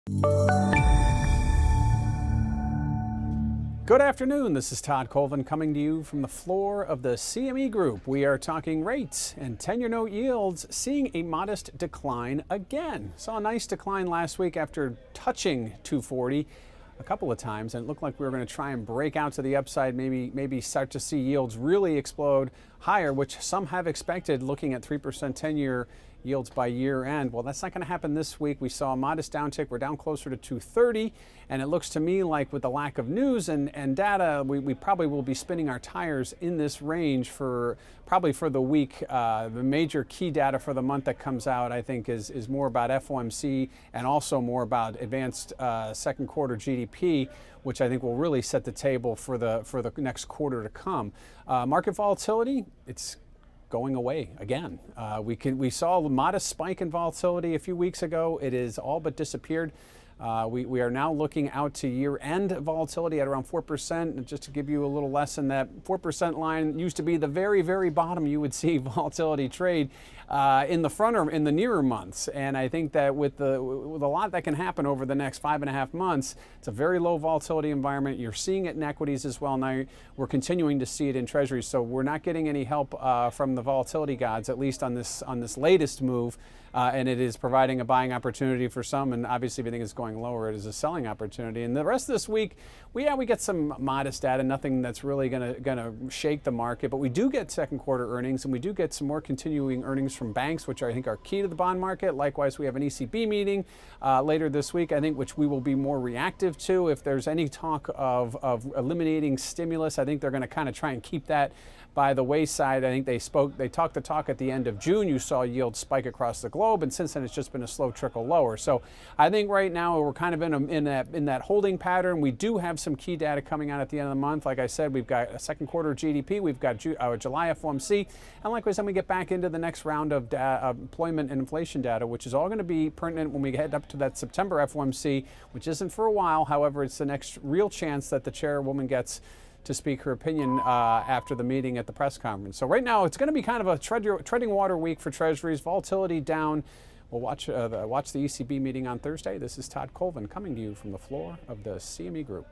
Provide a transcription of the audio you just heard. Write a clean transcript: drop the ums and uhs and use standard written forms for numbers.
Good afternoon. This is Todd Colvin coming to you from the floor of the CME Group. We are talking rates and 10-year note yields seeing a modest decline again. Saw a nice decline last week after touching 240 a couple of times, and it looked like we were going to try and break out to the upside, maybe start to see yields really explode higher, which some have expected looking at 3% 10-year yields by year end. Well, that's not going to happen this week. We saw a modest downtick. We're down closer to 230, and it looks to me like with the lack of news and data, we probably will be spinning our tires in this range for probably for the week. The major key data for the month that comes out, I think, is more about FOMC and also more about advanced second quarter GDP, which I think will really set the table for the next quarter to come. Market volatility, it's going away again. We saw a modest spike in volatility a few weeks ago. It is all but disappeared. We are now looking out to year-end volatility at around 4%. And just to give you a little lesson, that 4% line used to be the very, very bottom you would see volatility trade in the front or in the nearer months. And I think that with a lot that can happen over the next 5.5 months, it's a very low volatility environment. You're seeing it in equities as well. Now we're continuing to see it in treasuries. So we're not getting any help from the volatility gods, at least on this latest move. And it is providing a buying opportunity for some, and obviously everything is going lower. It is a selling opportunity. And the rest of this week, we get some modest data, nothing that's really gonna shake the market. But we do get second quarter earnings, and we do get some more continuing earnings from banks, which I think are key to the bond market. Likewise, we have an ECB meeting later this week, I think, which we will be more reactive to. If there's any talk of eliminating stimulus, I think they're going to kind of try and keep that by the wayside. I think they talked the talk at the end of June. You saw yields spike across the globe, and since then it's just been a slow trickle lower. So I think right now we're kind of in that holding pattern. We do have some key data coming out at the end of the month. Like I said, we've got a second quarter GDP, we've got July FOMC, and likewise then we get back into the next round of employment and inflation data, which is all going to be pertinent when we head up to that September FOMC, which isn't for a while. However, it's the next real chance that the chairwoman gets to speak her opinion after the meeting at the press conference. So right now it's going to be kind of a treading water week for treasuries. Volatility down. We'll watch the ECB meeting on Thursday. This is Todd Colvin coming to you from the floor of the CME Group.